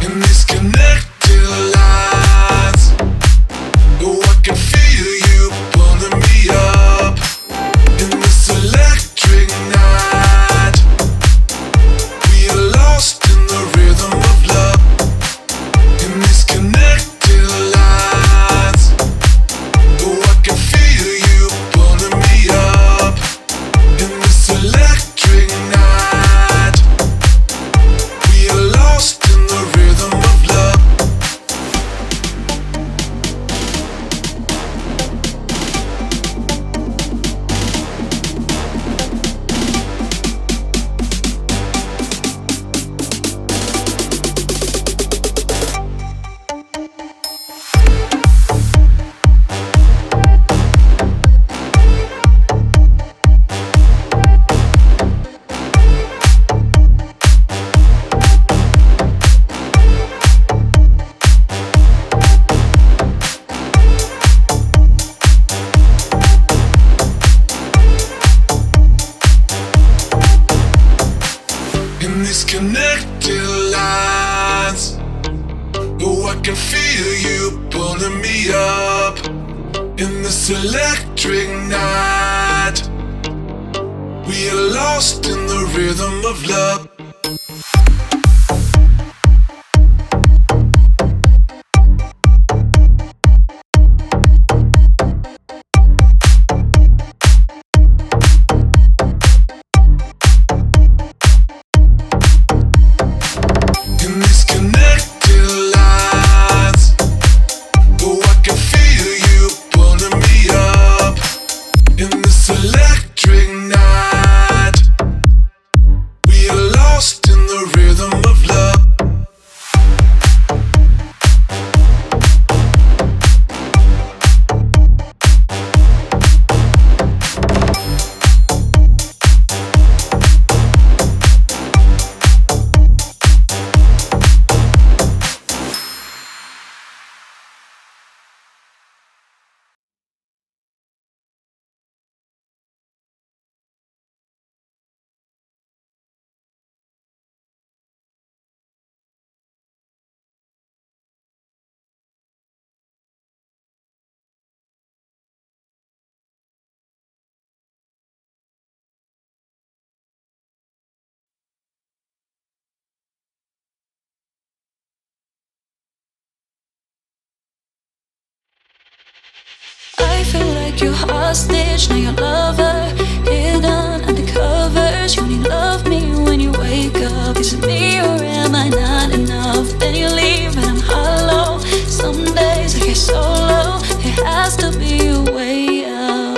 in these connected lines. Oh, I can feel you pulling me up in this electric night. We are lost in the rhythm of love in these connected lines. Oh, I can feel you pulling me up in this electric night. We are lost in the rhythm of love. In these connected lines. Oh, I can feel you pulling me up in this electric night. We are lost in the rhythm of love. In these connected lines. Oh, I can feel you pulling me up in this electric night. We are lost in the rhythm of love. I feel like you're hostage, now your lover, hidden under covers. You only love me when you wake up. Is it me or am I not enough? Then you leave and I'm hollow. Some days I get so low. There has to be a way out.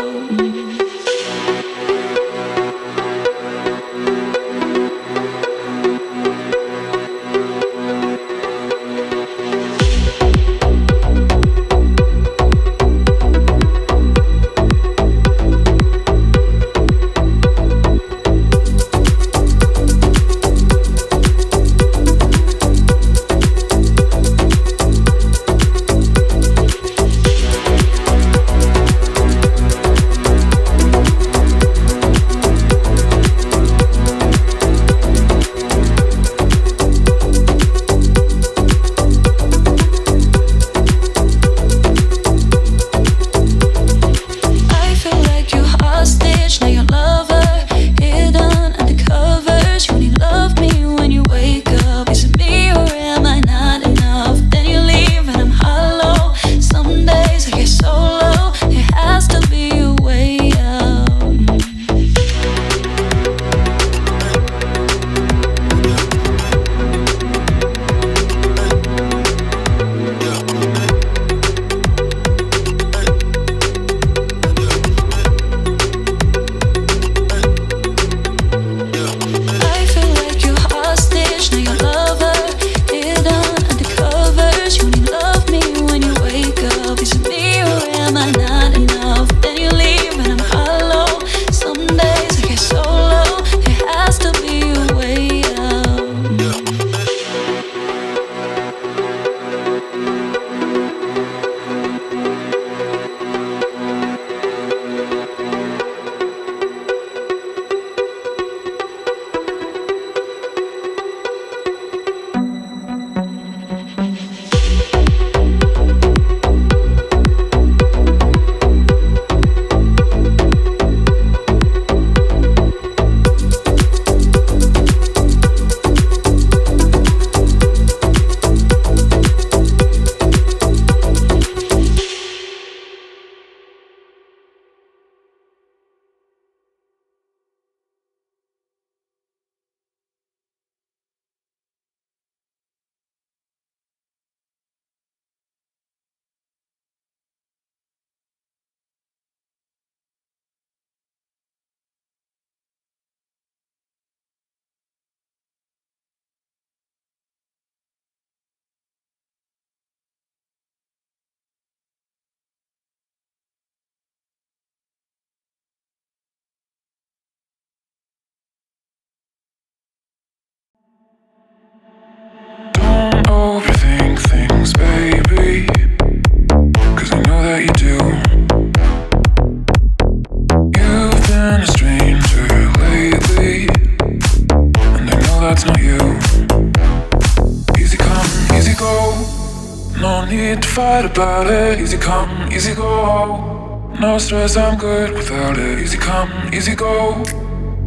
that's not you. Easy come, easy go. No need to fight about it. Easy come, easy go. No stress, I'm good without it. Easy come, easy go.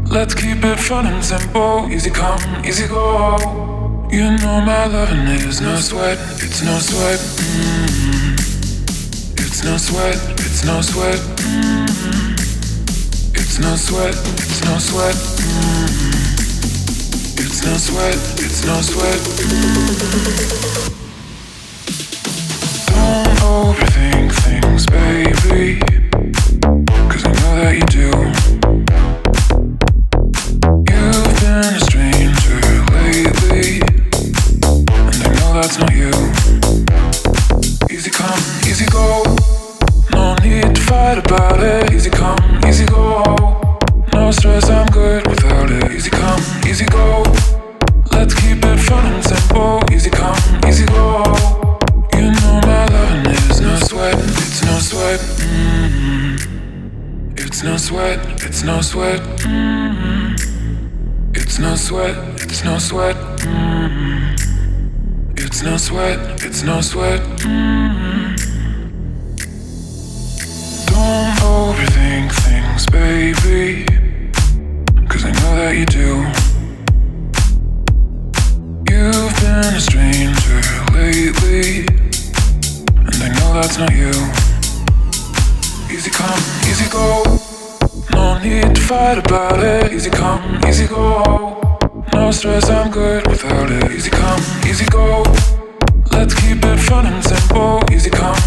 Let's keep it fun and simple. Easy come, easy go. You know my loving is no sweat. It's no sweat. It's no sweat. It's no sweat. It's no sweat. It's no sweat. It's no sweat. It's no sweat. Don't overthink things, baby, 'cause I know that you do. You've been a stranger lately, and I know that's not you. Easy come, easy go. No need to fight about it. Easy come, easy go. No stress, I'm good without it. Easy come, easy go. Let's keep it fun and simple. Easy come, easy go. You know my loving is no sweat. It's no sweat. It's no sweat. It's no sweat. It's no sweat. It's no sweat. It's no sweat. It's no sweat. Don't overthink things, baby, 'cause I know that you do. You've been a stranger lately, and I know that's not you. Easy come, easy go. No need to fight about it. Easy come, easy go. No stress, I'm good without it. Easy come, easy go. Let's keep it fun and simple. Easy come,